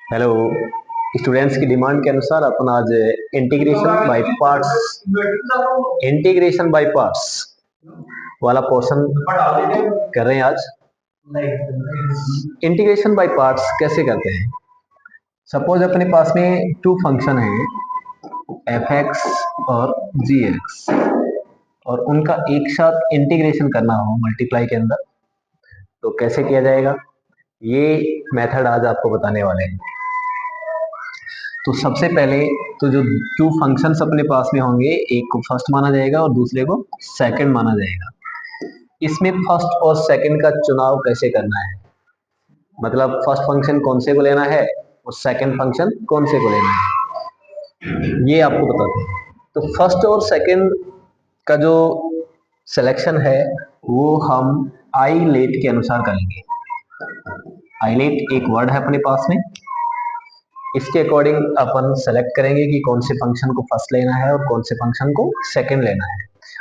Hello students की demand के अनुसार अपन आज इंटीग्रेशन बाय पार्ट्स वाला पोर्शन कर रहे हैं। आज इंटीग्रेशन बाय पार्ट्स कैसे करते हैं। सपोज अपने पास में टू फंक्शन है एफ एक्स और जी एक्स और उनका एक साथ इंटीग्रेशन करना हो मल्टीप्लाई के अंदर, तो कैसे किया जाएगा, ये मेथड आज आपको बताने वाले हैं। तो सबसे पहले तो जो टू फंक्शंस अपने पास में होंगे, एक को फर्स्ट माना जाएगा और दूसरे को सेकंड माना जाएगा। इसमें फर्स्ट और सेकंड का चुनाव कैसे करना है, मतलब फर्स्ट फंक्शन कौन से को लेना है और सेकंड फंक्शन कौन से को लेना है, ये आपको बताते हैं। तो फर्स्ट और सेकंड का जो सिलेक्शन है वो हम आई लेट के अनुसार करेंगे। आई लेट एक वर्ड है अपने पास में, इसके अकॉर्डिंग अपन सेलेक्ट करेंगे कि कौन से फंक्शन को फर्स्ट लेना है और कौन से फंक्शन को सेकंड लेना है।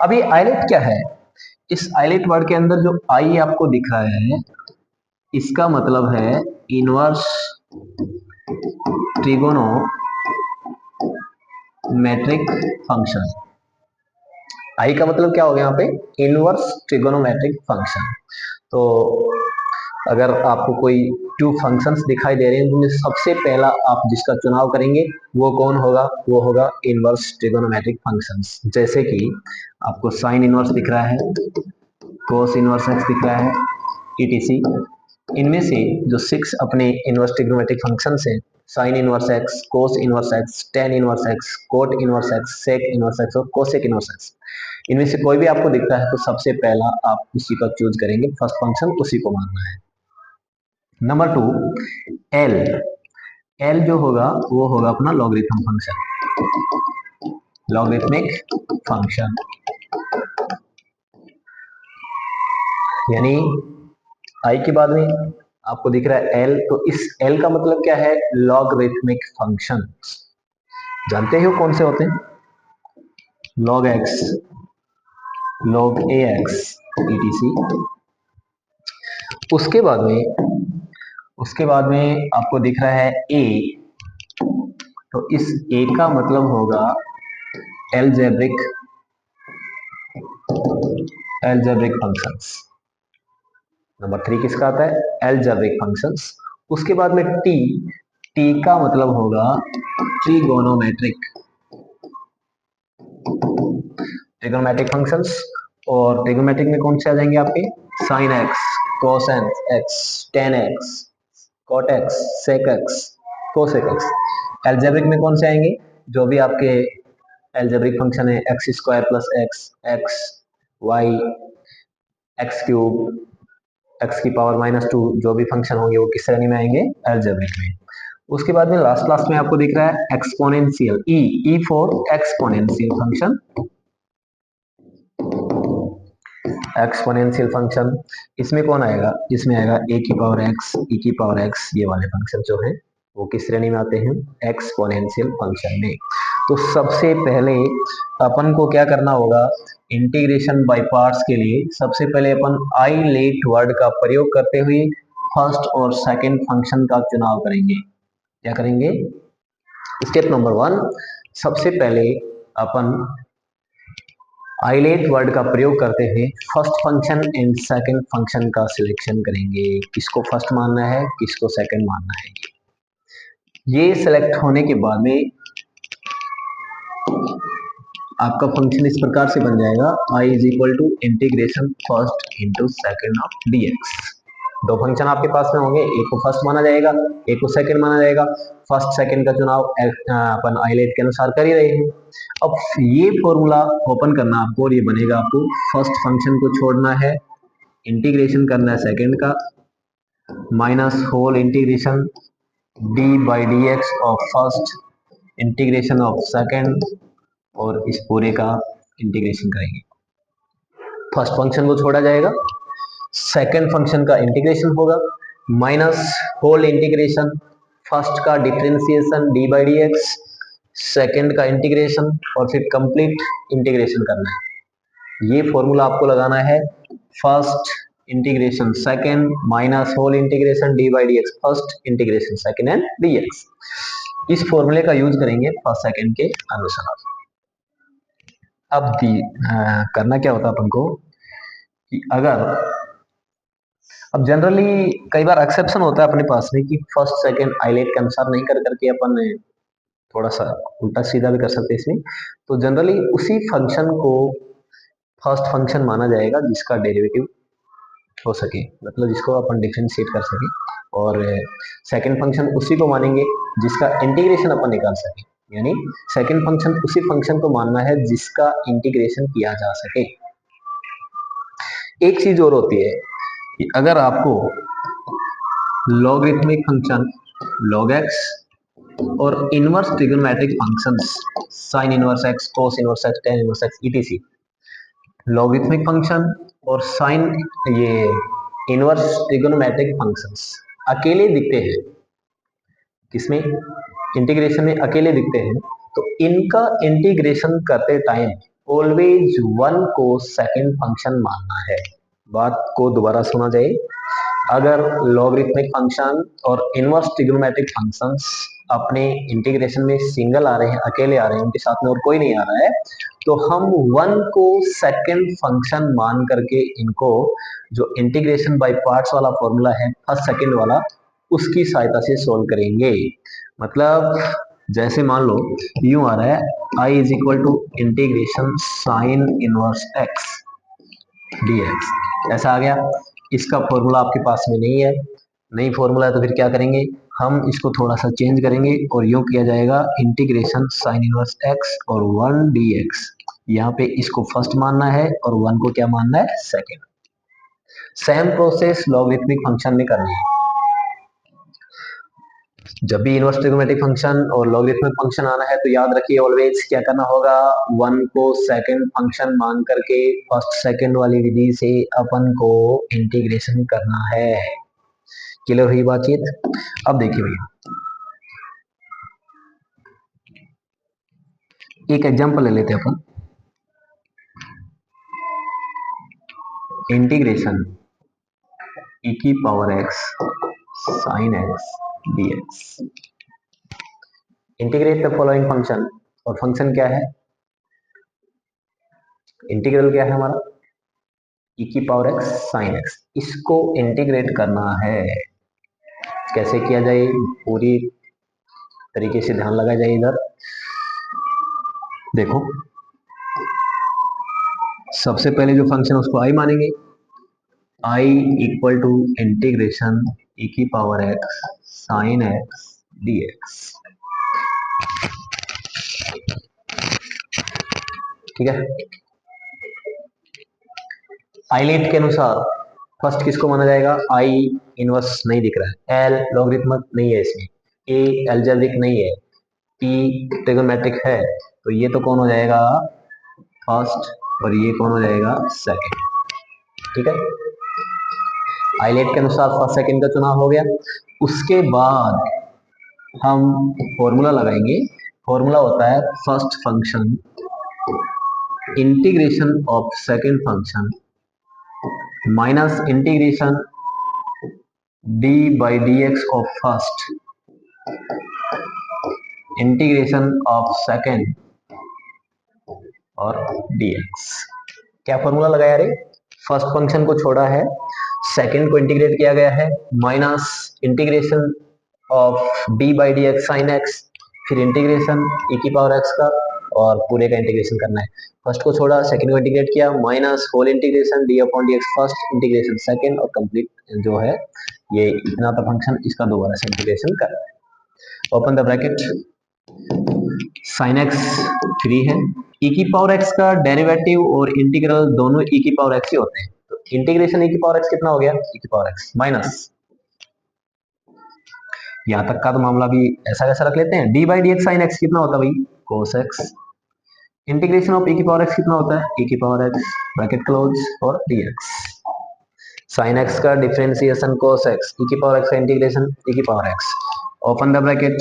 अभी आइलेट क्या है, इस आइलेट वर्ड के अंदर जो आई आपको दिख रहा है इसका मतलब है इनवर्स ट्रिगोनोमेट्रिक फंक्शन। आई का मतलब क्या हो गया यहाँ पे, इनवर्स ट्रिगोनोमेट्रिक फंक्शन। तो अगर आपको कोई टू फंक्शंस दिखाई दे रहे हैं तो सबसे पहला आप जिसका चुनाव करेंगे वो कौन होगा, वो होगा इनवर्स ट्रिगोनोमेट्रिक फंक्शंस। जैसे कि आपको साइन इनवर्स दिख रहा है, कोस इनवर्स एक्स दिख रहा है, ईटीसी। इनमें से जो 6 अपने इनवर्स ट्रिगोनोमेट्रिक फंक्शंस हैं, sine inverse x, cos inverse x, tan inverse x, cot inverse x, sec inverse x और कोसेक इनवर्स एक्स, इनमें से कोई भी आपको दिखता है तो सबसे पहला आप उसी का चूज करेंगे, फर्स्ट फंक्शन उसी को मानना है। Number 2 L. एल जो होगा वो होगा अपना लॉगरिथम फंक्शन, लॉगरिथमिक फंक्शन। यानी आई के बाद में आपको दिख रहा है एल, तो इस एल का मतलब क्या है, लॉगरिथमिक फंक्शन। जानते हो कौन से होते हैं, लॉग एक्स, लॉग ए एक्स, ईटीसी। उसके बाद में आपको दिख रहा है ए, तो इस ए का मतलब होगा एलजेब्रिक फंक्शंस। नंबर 3 किसका आता है, एलजेब्रिक फंक्शंस। उसके बाद में टी, टी का मतलब होगा ट्रिगोनोमेट्रिक फंक्शंस। और ट्रिगोनोमेट्रिक में कौन से आ जाएंगे आपके, sine x, cosine x, tan x, cot x, sec x, cosec x. Algebraic में कौन से आएंगे, जो भी आपके एलजेब्रिक फंक्शन है, x square plus x, x y, x cube, x की पावर -2, जो भी फंक्शन होंगे वो किस श्रेणी में आएंगे, एलजेब्रिक में। उसके बाद में लास्ट में आपको दिख रहा है exponential, E for exponential function. Exponential function इसमें कौन आएगा, इसमें आएगा ए की पावर एक्स, ई की पावर एक्स, ये वाले फंक्शन जो है वो किस श्रेणी में आते हैं, एक्सपोनेंशियल फंक्शन में। तो सबसे पहले अपन को क्या करना होगा, इंटीग्रेशन बाय पार्ट्स के लिए सबसे पहले अपन आई लेट वर्ड का प्रयोग करते हुए फर्स्ट और सेकंड फंक्शन का चुनाव करेंगे। क्या करेंगे, स्टेप नंबर 1, सबसे पहले अपन आइलेट वर्ड का प्रयोग करते हुए first function and second function का सिलेक्शन करेंगे, किसको फर्स्ट मानना है किसको सेकंड मानना है। ये सिलेक्ट होने के बाद में आपका फंक्शन इस प्रकार से बन जाएगा, I is equal to integration first into second of d x. दो फंक्शन आपके पास में होंगे, एक को फर्स्ट माना जाएगा, एक को सेकंड माना जाएगा। फर्स्ट सेकंड का चुनाव अपन आइलेट के अनुसार कर ही रहे हैं। अब ये फॉर्मूला ओपन करना आपको और ये बनेगा, आपको फर्स्ट फंक्शन को छोड़ना है, इंटीग्रेशन करना है सेकंड का, minus whole integration d by d x of first, integration of second, और इस पूरे का इंटीग्रेशन करेंगे। फर्स्ट फंक्शन को छोड़ा जाएगा, सेकंड फंक्शन का इंटीग्रेशन होगा, माइनस होल इंटीग्रेशन फर्स्ट का differentiation D by d x, second का इंटीग्रेशन और फिर कंप्लीट इंटीग्रेशन करना है। ये फॉर्मूला आपको लगाना है first integration second minus whole integration d by d x first integration second and d x. इस फॉर्मूले का यूज करेंगे फर्स्ट सेकेंड के अनुसार। अब करना क्या होता है अपन को कि अगर अब जनरली कई बार एक्सेप्शन होता है अपने पास में कि फर्स्ट सेकेंड आइलेट के अनुसार नहीं कर करके अपन थोड़ा सा उल्टा सीधा भी कर सकते हैं इसमें। तो जनरली उसी फंक्शन को फर्स्ट फंक्शन माना जाएगा जिसका डेरिवेटिव हो सके, मतलब जिसको अपन डिफरेंशिएट कर सके, और सेकंड फंक्शन उसी को मानेंगे जिसका इंटीग्रेशन अपन निकाल सके। यानी सेकंड फंक्शन उसी फंक्शन को मानना है जिसका इंटीग्रेशन किया जा सके। एक चीज और होती है कि अगर आपको लॉगरिथमिक फंक्शन log x और inverse trigonometric functions sin inverse x, cos inverse x, tan inverse x etc logarithmic function और साइन ये इनवर्स ट्रिग्नोमेट्रिक फंक्शंस अकेले दिखते हैं, किसमें इंटीग्रेशन में अकेले दिखते हैं, तो इनका इंटीग्रेशन करते टाइम ऑलवेज वन को सेकंड फंक्शन मानना है। बात को दोबारा सुना जाए, अगर लॉगरिथमिक फंक्शन और इनवर्स ट्रिग्नोमेट्रिक फंक्शंस अपने इंटीग्रेशन में सिंगल आ रहे हैं, अकेले आ रहे हैं, उनके साथ में और कोई नहीं आ रहा है, तो हम वन को सेकंड फंक्शन मान करके इनको जो इंटीग्रेशन बाय पार्ट्स वाला फॉर्मूला है फर्स्ट सेकंड वाला, उसकी सहायता से सोल्व करेंगे। मतलब जैसे मान लो यूं आ रहा है I is equal to integration sine inverse x d x, ऐसा आ गया। इसका फॉर्मूला आपके पास में नहीं है, नहीं फॉर्मूला है तो फिर क्या करेंगे, हम इसको थोड़ा सा चेंज करेंगे और यूं किया जाएगा इंटीग्रेशन साइन इनवर्स एक्स और वन डी एक्स। यहाँ पे इसको फर्स्ट मानना है और वन को क्या मानना है, second. Same process logarithmic function में करनी है। जब भी इनवर्स ट्रिग्नोमेट्रिक फंक्शन और लॉगरिथमिक फंक्शन आना है तो याद रखिए ऑलवेज क्या करना होगा, वन को सेकंड फंक्शन मान करके फर्स्ट सेकंड वाली विधि से अपन को इंटीग्रेशन करना है। क्लियर हुई बातचीत। अब देखिए भैया एक एग्जांपल ले लेते हैं अपन, इंटीग्रेशन e की power x sin x dx। Integrate the following function, और फंक्शन क्या है, इंटीग्रल क्या है हमारा e की पावर x sin x, इसको इंटीग्रेट करना है। कैसे किया जाए, पूरी तरीके से ध्यान लगाया जाए। इधर देखो सबसे पहले जो फंक्शन उसको i मानेंगे, i equal to integration e की power x sin x dx। ठीक है, आइलेट के अनुसार फर्स्ट किसको माना जाएगा, i इनवर्स नहीं दिख रहा है, l लॉगरिथमिक नहीं है इसमें, a अलजेब्रिक नहीं है, t ट्रिग्नोमेट्रिक है, तो ये तो कौन हो जाएगा फर्स्ट और ये कौन हो जाएगा सेकंड। ठीक है, आइलेट के अनुसार फर्स्ट सेकंड का चुनाव हो गया। उसके बाद हम फॉर्मूला लगाएंगे, फॉर्मूला होता है first function integration of second function minus integration d by d x of first integration of second और dx। क्या फॉर्मूला लगाया रे, फर्स्ट फंक्शन को छोड़ा है, सेकंड को इंटीग्रेट किया गया है, minus integration of d by d x sine x, फिर इंटीग्रेशन e की पावर x का और पूरे का इंटीग्रेशन करना है। फर्स्ट को छोड़ा, सेकंड को इंटीग्रेट किया, minus whole integration d upon d x first integration second, और कंप्लीट जो है ये इतना था फंक्शन, इसका दोबारा से इंटीग्रेशन करना है। Open the bracket, sine x 3 है, e की पावर x का डेरिवेटिव और इंटीग्रल दोनों e की पावर x ही होते हैं, तो इंटीग्रेशन e की पावर x कितना हो गया, e की पावर x माइनस, यहां तक का तो मामला भी ऐसा कैसा रख लेते हैं, d by d x sine x कितना होता है भाई cos x, integration of e की पावर x कितना होता है e की पावर x ब्रैकेट क्लोज और dx, साइन x का डिफरेंशिएशन cos x, e की पावर x का इंटीग्रेशन e की power x, open the bracket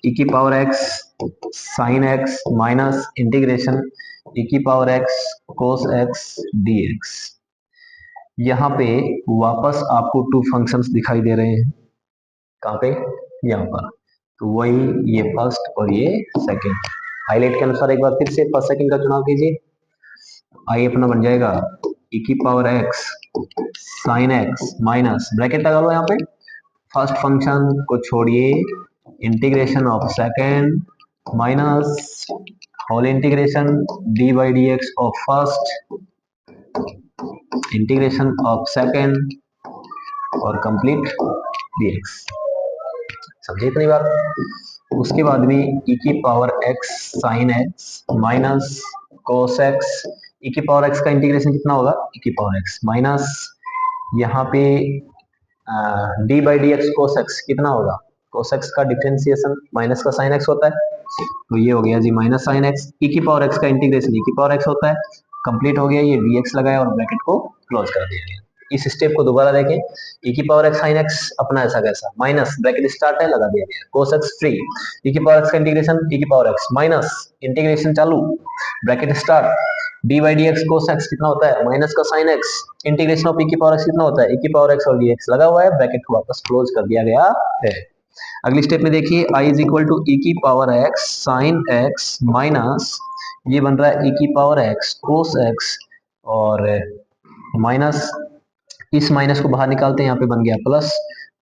e की power x sine x minus integration e की power x cos x dx। यहाँ पे वापस आपको टू फंक्शंस दिखाई दे रहे हैं। कहाँ पे? यहाँ पर। तो वही ये फर्स्ट और ये सेकंड। हाईलाइट के अनुसार एक बार फिर से फर्स्ट सेकंड का चुनाव कीजिए। आई अपना बन जाएगा e की power x sine x minus bracket लगा लो यहाँ पे, फर्स्ट फंक्शन को छोड़िए, integration of second minus whole integration d by d x of first integration of second और कंप्लीट dx। समझे इतनी बात? उसके बाद में e की power x sine x minus cos x, e की पावर x का इंटीग्रेशन कितना होगा? e की पावर x माइनस यहाँ पे d by d x cos x कितना होगा? कोस एक्स का डिफरेंशिएशन माइनस का साइन एक्स होता है, तो ये हो गया जी माइनस साइन एक्स। ई की पावर एक्स का इंटीग्रेशन ई की पावर एक्स होता है। कंप्लीट हो गया, ये डी एक्स लगाया और ब्रैकेट को क्लोज कर दिया गया। इस स्टेप को दोबारा देखें, ई की पावर एक्स साइन एक्स अपना ऐसा कैसा माइनस ब्रैकेट स्टार्ट है लगा दिया गया, कोस एक्स फ्री, ई की पावर एक्स का इंटीग्रेशन ई की पावर एक्स माइनस इंटीग्रेशन चालू bracket start D by d x cos x कितना होता है? माइनस का साइन एक्स इंटीग्रेशन ऑफ ई की पावर एक्स कितना होता है? ई की पावर एक्स और डी एक्स लगा हुआ है, ब्रैकेट को वापस क्लोज कर दिया गया है। अगली स्टेप में देखिए, i is equal to e की power x sine x minus ये बन रहा है ई की पावर एक्स कोस एक्स और माइनस इस माइनस को बाहर निकालते हैं, यहाँ पे बन गया प्लस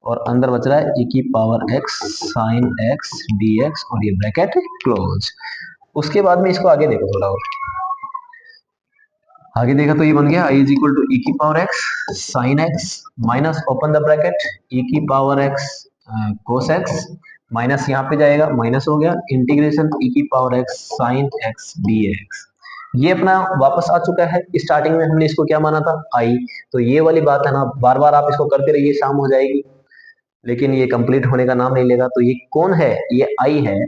और अंदर बच रहा है ई की power x sine x d x और ये ब्रैकेट क्लोज। उसके बाद में इसको आगे देखो थोड़ा और आगे देखा तो ये बन गया i is equal to e की power x sine x minus open the bracket e की power x cos x minus यहाँ पे जाएगा माइनस हो गया इंटीग्रेशन ई की power x sine x d x. ये अपना वापस आ चुका है। स्टार्टिंग में हमने इसको क्या माना था? आई। तो ये वाली बात है ना, बार बार आप इसको करते रहिए, शाम हो जाएगी लेकिन ये कंप्लीट होने का नाम नहीं लेगा। तो ये कौन है? ये आई है।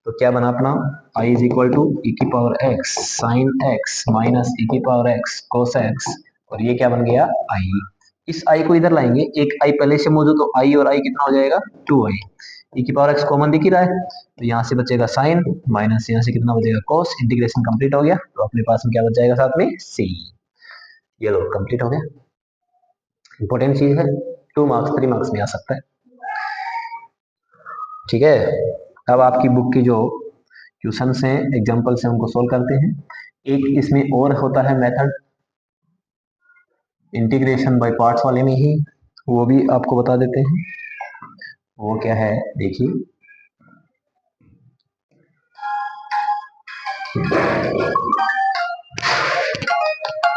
तो क्या बना अपना? i is equal to e की power x sine x minus e की पावर एक्स कोस एक्स और ये क्या बन गया? i। इस i को इधर लाएंगे, एक i पहले से मौजूद, तो i और i कितना हो जाएगा? 2i। ई की पावर एक्स कॉमन दिख ही रहा है, तो यहाँ से बचेगा साइन माइनस यहाँ से कितना बचेगा? कोस। इंटीग्रेशन कंप्लीट हो गया, तो अपने पास में क्या बच जाएगा साथ में? c। ये लो कंप्लीट हो गया। इंपॉर्टेंट चीज है, 2 मार्क्स 3 मार्क्स में आ सकता है। ठीक है, अब आपकी बुक की जो क्वेश्चंस हैं, एग्जांपल से उनको सोल्व करते हैं। एक इसमें और होता है मेथड इंटीग्रेशन बाय पार्ट्स वाले में ही, वो भी आपको बता देते हैं। वो क्या है देखिए,